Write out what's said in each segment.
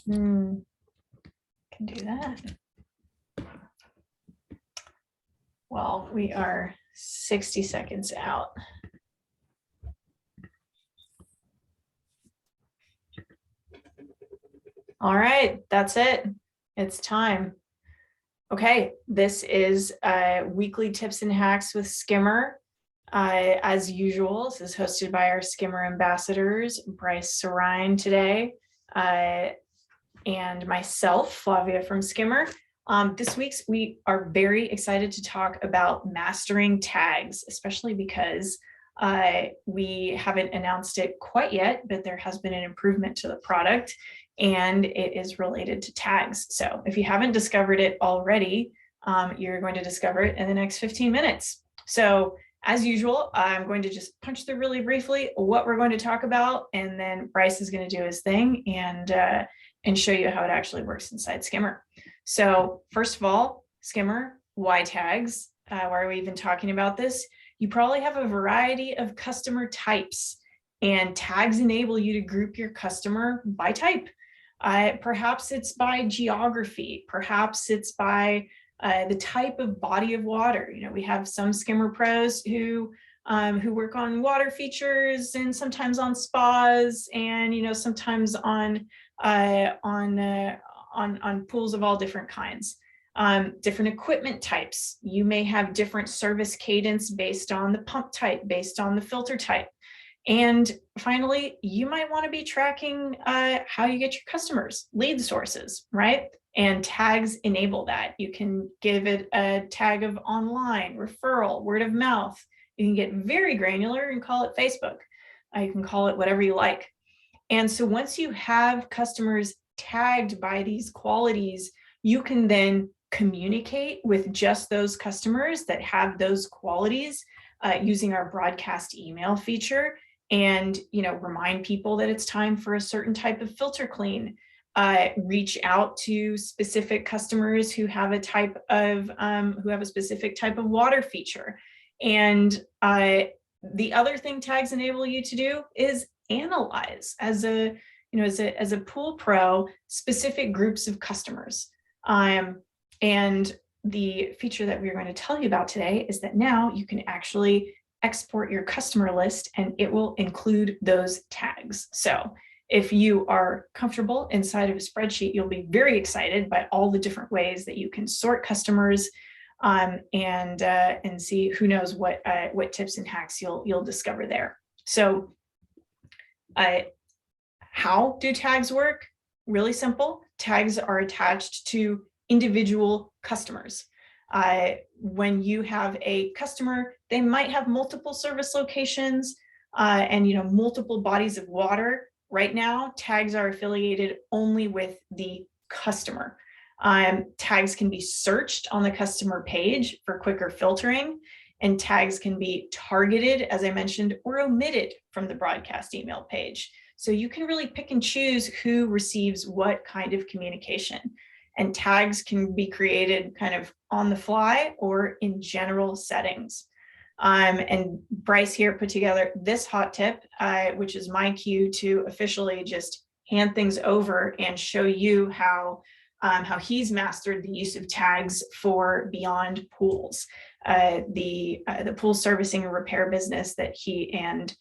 Can do that. Well, we are 60 seconds out. All right, that's it. It's time. Okay, this is Weekly Tips and Hacks with Skimmer. As usual, this is hosted by our Skimmer ambassadors, Bryce Sarine today, and myself, Flavia from Skimmer. This week, we are very excited to talk about mastering tags, especially because we haven't announced it quite yet, but there has been an improvement to the product, and it is related to tags. So if you haven't discovered it already, you're going to discover it in the next 15 minutes. So as usual, I'm going to just punch through really briefly what we're going to talk about, and then Bryce is going to do his thing and show you how it actually works inside Skimmer. So first of all, Skimmer, why tags? Why are we even talking about this? You probably have a variety of customer types, and tags enable you to group your customer by type. Perhaps it's by geography, perhaps it's by the type of body of water. You know, we have some Skimmer pros who work on water features, and sometimes on spas, and sometimes on pools of all different kinds. Different equipment types. You may have different service cadence based on the pump type, based on the filter type. And finally, you might want to be tracking how you get your customers, lead sources, right? And tags enable that. You can give it a tag of online, referral, word of mouth. You can get very granular and call it Facebook. You can call it whatever you like. And so once you have customers tagged by these qualities, you can then communicate with just those customers that have those qualities using our broadcast email feature, and remind people that it's time for a certain type of filter clean. Reach out to specific customers who have a specific type of water feature. And the other thing tags enable you to do is analyze as a pool pro specific groups of customers. And the feature that we're going to tell you about today is that now you can actually export your customer list, and it will include those tags. So if you are comfortable inside of a spreadsheet, you'll be very excited by all the different ways that you can sort customers, and see who knows what tips and hacks you'll discover there. So how do tags work? Really simple. Tags are attached to individual customers. When you have a customer, they might have multiple service locations and multiple bodies of water. Right now, tags are affiliated only with the customer. Tags can be searched on the customer page for quicker filtering, and tags can be targeted, as I mentioned, or omitted from the broadcast email page. So you can really pick and choose who receives what kind of communication. And tags can be created kind of on the fly or in general settings. And Bryce here put together this hot tip, which is my cue to officially just hand things over and show you how he's mastered the use of tags for beyond pools. The pool servicing and repair business that he and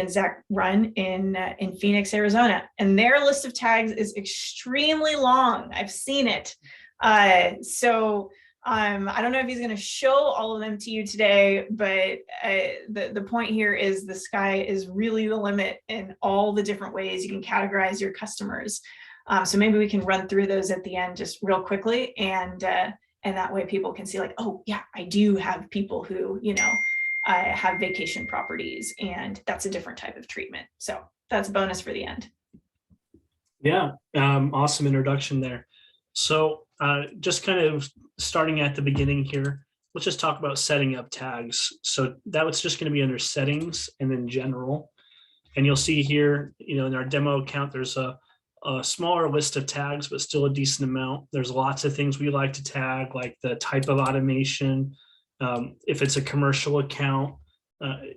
Zach run in Phoenix, Arizona. And their list of tags is extremely long. I've seen it. So I don't know if he's going to show all of them to you today, but the point here is the sky is really the limit in all the different ways you can categorize your customers. So maybe we can run through those at the end just real quickly, and that way people can see like, oh yeah, I do have people who, have vacation properties, and that's a different type of treatment. So that's a bonus for the end. Yeah, awesome introduction there. So just kind of starting at the beginning here, let's just talk about setting up tags. So that was just going to be under settings and then general. And you'll see here, in our demo account, there's a smaller list of tags, but still a decent amount. There's lots of things we like to tag, like the type of automation. If it's a commercial account,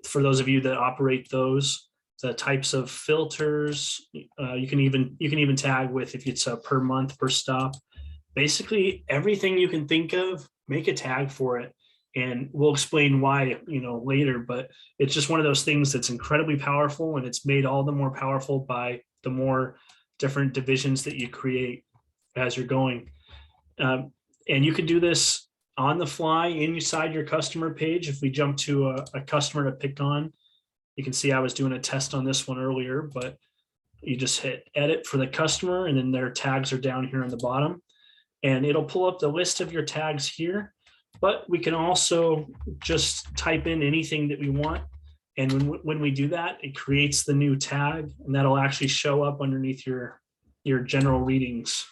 for those of you that operate those, the types of filters, You can even tag with if it's a per month, per stop. Basically everything you can think of, make a tag for it. And we'll explain why, later, but it's just one of those things that's incredibly powerful, and it's made all the more powerful by the more different divisions that you create as you're going. And you can do this on the fly inside your customer page. If we jump to a customer to pick on, you can see I was doing a test on this one earlier, but you just hit edit for the customer, and then their tags are down here on the bottom, and it'll pull up the list of your tags here. But we can also just type in anything that we want. And when we do that, it creates the new tag, and that'll actually show up underneath your general readings.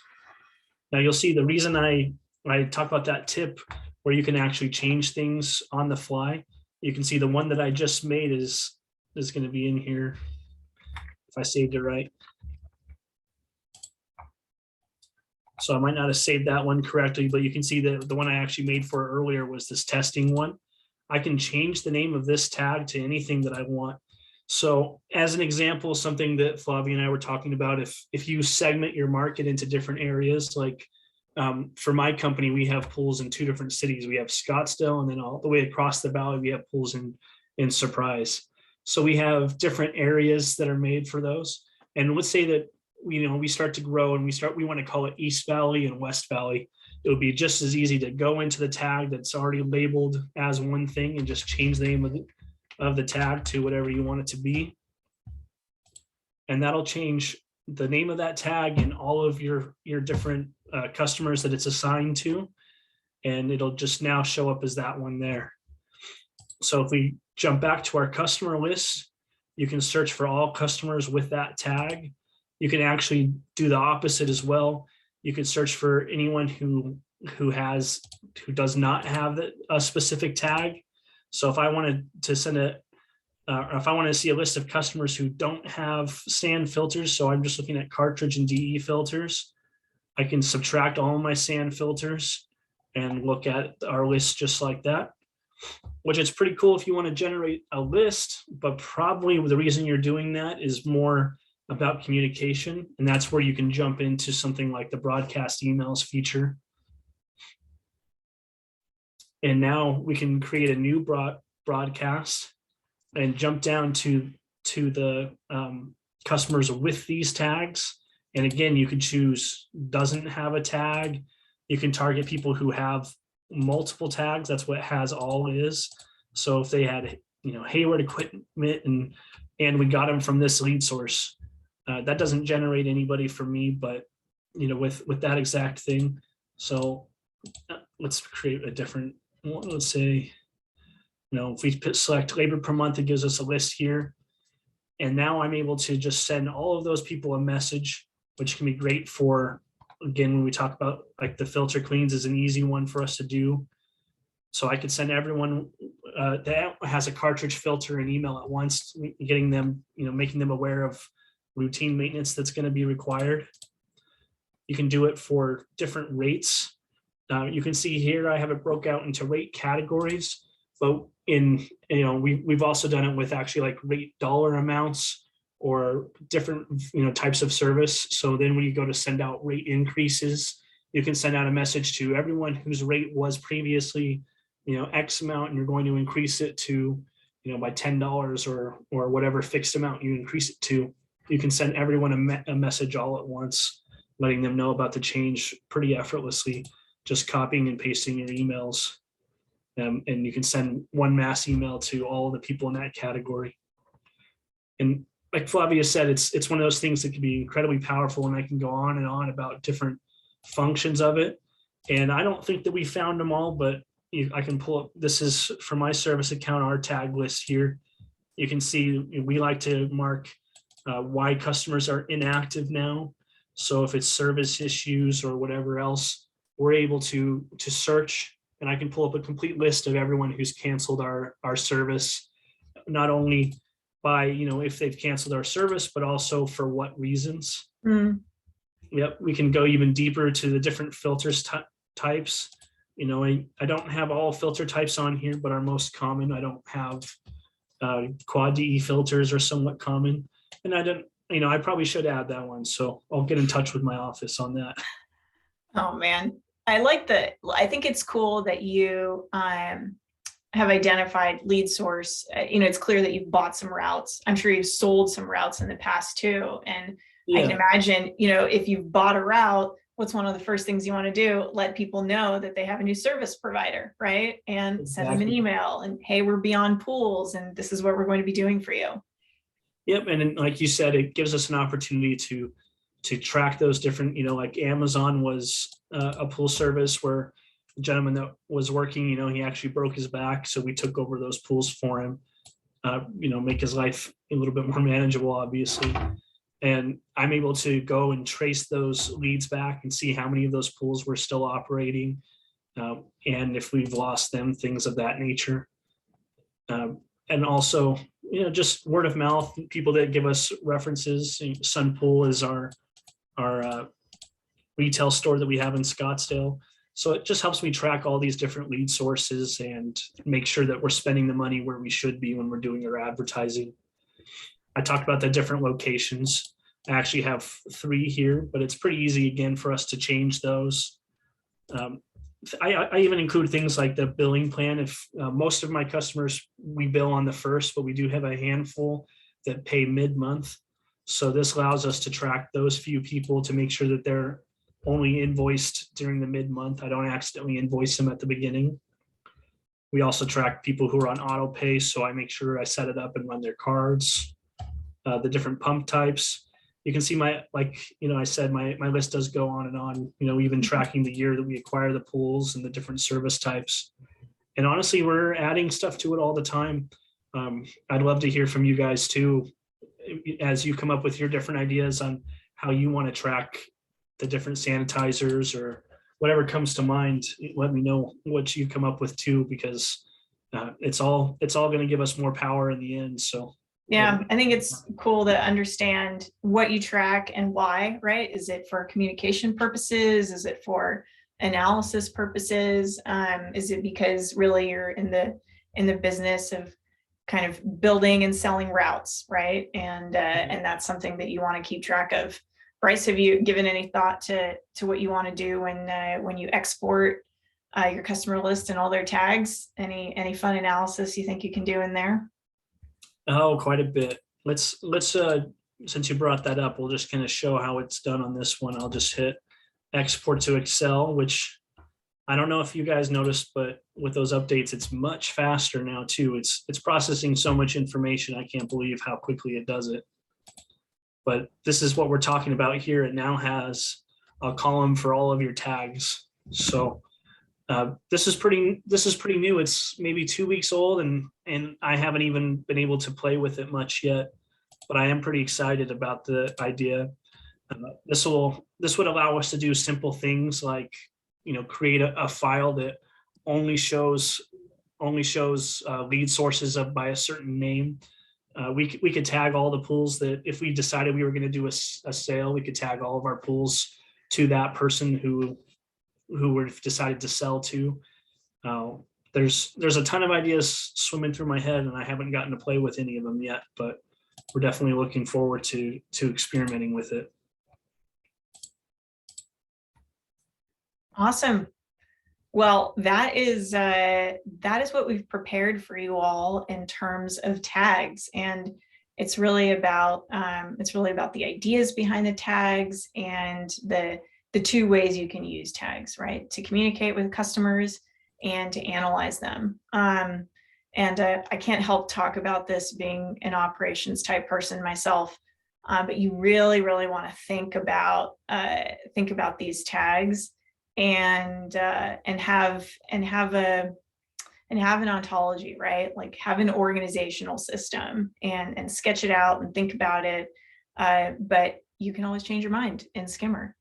Now you'll see the reason I talk about that tip where you can actually change things on the fly. You can see the one that I just made is going to be in here if I saved it right. So I might not have saved that one correctly, but you can see that the one I actually made for earlier was this testing one. I can change the name of this tag to anything that I want. So as an example, something that Flavia and I were talking about, if you segment your market into different areas, like for my company, we have pools in 2 different cities. We have Scottsdale, and then all the way across the valley, we have pools in Surprise. So we have different areas that are made for those. And let's say that we start to grow and we want to call it East Valley and West Valley. It would be just as easy to go into the tag that's already labeled as one thing and just change the name of the tag to whatever you want it to be. And that'll change the name of that tag and all of your different customers that it's assigned to. And it'll just now show up as that one there. So if we jump back to our customer list, you can search for all customers with that tag. You can actually do the opposite as well. You can search for anyone who does not have a specific tag. So if I wanted to send if I want to see a list of customers who don't have sand filters, so I'm just looking at cartridge and DE filters, I can subtract all of my sand filters and look at our list just like that, which is pretty cool if you want to generate a list, but probably the reason you're doing that is more about communication. And that's where you can jump into something like the broadcast emails feature. And now we can create a new broadcast and jump down to the customers with these tags. And again, you could choose doesn't have a tag. You can target people who have multiple tags. That's what has all is. So if they had, Hayward equipment and we got them from this lead source, that doesn't generate anybody for me, but with that exact thing. So let's create a different one. Let's say, if we select labor per month, it gives us a list here. And now I'm able to just send all of those people a message, which can be great for, again, when we talk about like the filter cleans is an easy one for us to do. So I could send everyone that has a cartridge filter an email at once, getting them, making them aware of routine maintenance that's going to be required. You can do it for different rates. You can see here I have it broke out into rate categories, but we've also done it with actually like rate dollar amounts or different types of service. So then when you go to send out rate increases, you can send out a message to everyone whose rate was previously X amount, and you're going to increase it to by $10 or whatever fixed amount you increase it to. You can send everyone a message all at once, letting them know about the change pretty effortlessly, just copying and pasting your emails. And you can send one mass email to all of the people in that category. And like Flavia said, it's one of those things that can be incredibly powerful, and I can go on and on about different functions of it. And I don't think that we found them all, but I can pull up, this is for my service account, our tag list here. You can see we like to mark why customers are inactive now. So if it's service issues or whatever else, we're able to search, and I can pull up a complete list of everyone who's canceled our service, not only by, if they've canceled our service, but also for what reasons. Yep, we can go even deeper to the different filters types. I don't have all filter types on here, but our most common, I don't have quad DE filters are somewhat common. And I probably should add that one. So I'll get in touch with my office on that. Oh man, I like that. I think it's cool that you have identified lead source. It's clear that you've bought some routes. I'm sure you've sold some routes in the past too. And I can Yeah, imagine, if you've bought a route, what's one of the first things you want to do? Let people know that they have a new service provider, right? And send them an exactly. email and, hey, we're beyond pools and this is what we're going to be doing for you. Yep. And then, like you said, it gives us an opportunity to track those different, like Amazon was a pool service where the gentleman that was working, he actually broke his back. So we took over those pools for him, make his life a little bit more manageable, obviously. And I'm able to go and trace those leads back and see how many of those pools were still operating, and if we've lost them, things of that nature. And also, just word of mouth, people that give us references. Sun Pool is our retail store that we have in Scottsdale. So it just helps me track all these different lead sources and make sure that we're spending the money where we should be when we're doing our advertising. I talked about the different locations. I actually have 3 here, but it's pretty easy again for us to change those. I even include things like the billing plan. If most of my customers, we bill on the 1st, but we do have a handful that pay mid-month. So this allows us to track those few people to make sure that they're only invoiced during the mid-month. I don't accidentally invoice them at the beginning. We also track people who are on auto pay, so I make sure I set it up and run their cards. The different pump types. You can see I said, my list does go on and on, even tracking the year that we acquire the pools and the different service types. And honestly, we're adding stuff to it all the time. I'd love to hear from you guys too, as you come up with your different ideas on how you want to track the different sanitizers or whatever comes to mind. Let me know what you come up with too, because it's all going to give us more power in the end. So Yeah, I think it's cool to understand what you track and why, right? Is it for communication purposes? Is it for analysis purposes? Is it because really you're in the business of kind of building and selling routes, right? And that's something that you want to keep track of. Bryce, have you given any thought to what you want to do when you export your customer list and all their tags? Any fun analysis you think you can do in there? Oh, quite a bit. Let's since you brought that up, we'll just kind of show how it's done on this one. I'll just hit export to Excel, which I don't know if you guys noticed, but with those updates, it's much faster now too. It's processing so much information. I can't believe how quickly it does it. But this is what we're talking about here. It now has a column for all of your tags. So this is pretty new. It's maybe 2 weeks old, and I haven't even been able to play with it much yet. But I am pretty excited about the idea. This would allow us to do simple things like create a file that only shows lead sources by a certain name. We could tag all the pools that if we decided we were going to do a sale, we could tag all of our pools to that person who we've decided to sell to. There's a ton of ideas swimming through my head, and I haven't gotten to play with any of them yet, but we're definitely looking forward to experimenting with it. Awesome. Well, that is what we've prepared for you all in terms of tags, and it's really about the ideas behind the tags and the 2 ways you can use tags, right? To communicate with customers and to analyze them. And I can't help talk about this being an operations type person myself, but you really, really want to think about these tags and have an ontology, right? Like have an organizational system and sketch it out and think about it. But you can always change your mind in Skimmer.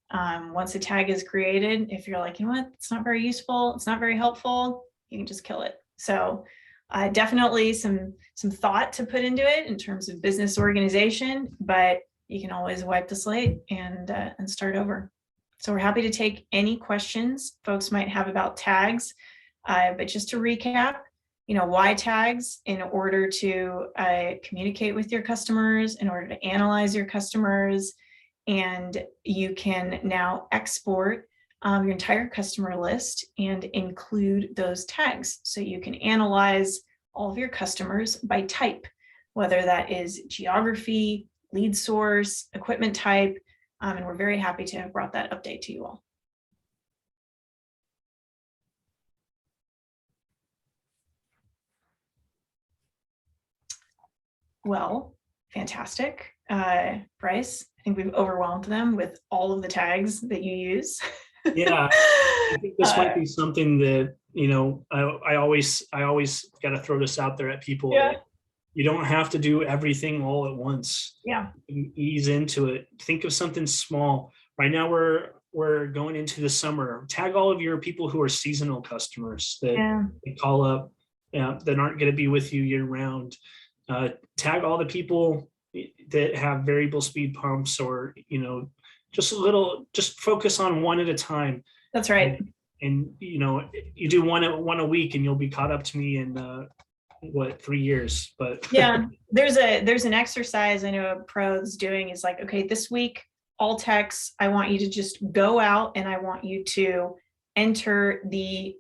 Once a tag is created, if you're like, you know what, it's not very useful, it's not very helpful, you can just kill it. So definitely some thought to put into it in terms of business organization, but you can always wipe the slate and start over. So we're happy to take any questions folks might have about tags. But just to recap, why tags in order to communicate with your customers, in order to analyze your customers. And you can now export your entire customer list and include those tags. So you can analyze all of your customers by type, whether that is geography, lead source, equipment type. And we're very happy to have brought that update to you all. Well, fantastic. Bryce, I think we've overwhelmed them with all of the tags that you use. Yeah, I think this might be something that, I always got to throw this out there at people. Yeah. That you don't have to do everything all at once. Yeah. Ease into it. Think of something small. Right now we're going into the summer. Tag all of your people who are seasonal customers that they call up, that aren't going to be with you year round. Tag all the people that have variable speed pumps, or just focus on one at a time. That's right. And you do one a week and you'll be caught up to me in 3 years. But yeah, there's an exercise I know a pro is doing, is like, okay, this week all techs, I want you to just go out and I want you to enter the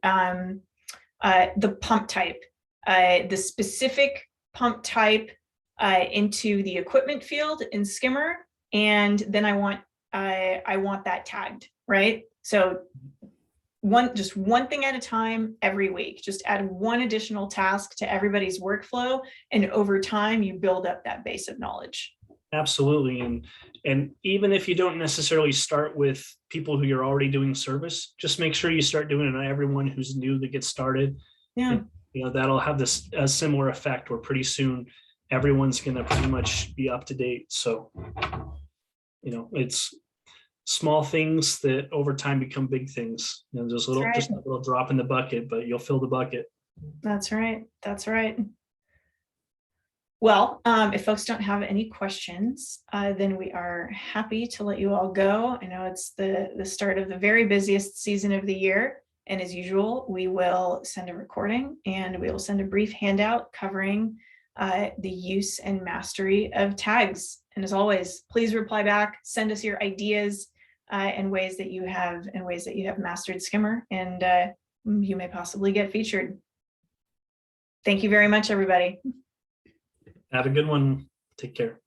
pump type, the specific pump type into the equipment field in Skimmer, and then I want that tagged, right? So just one thing at a time every week. Just add one additional task to everybody's workflow, and over time you build up that base of knowledge. Absolutely. And even if you don't necessarily start with people who you're already doing service, just make sure you start doing it on everyone who's new that gets started. Yeah. And, that'll have a similar effect where pretty soon everyone's going to pretty much be up to date. So, it's small things that over time become big things. Just a little drop in the bucket, but you'll fill the bucket. That's right. That's right. Well, if folks don't have any questions, then we are happy to let you all go. I know it's the start of the very busiest season of the year. And as usual, we will send a recording and we will send a brief handout covering the use and mastery of tags. And as always, please reply back, send us your ideas and ways that you have mastered Skimmer, and you may possibly get featured. Thank you very much, everybody. Have a good one. Take care.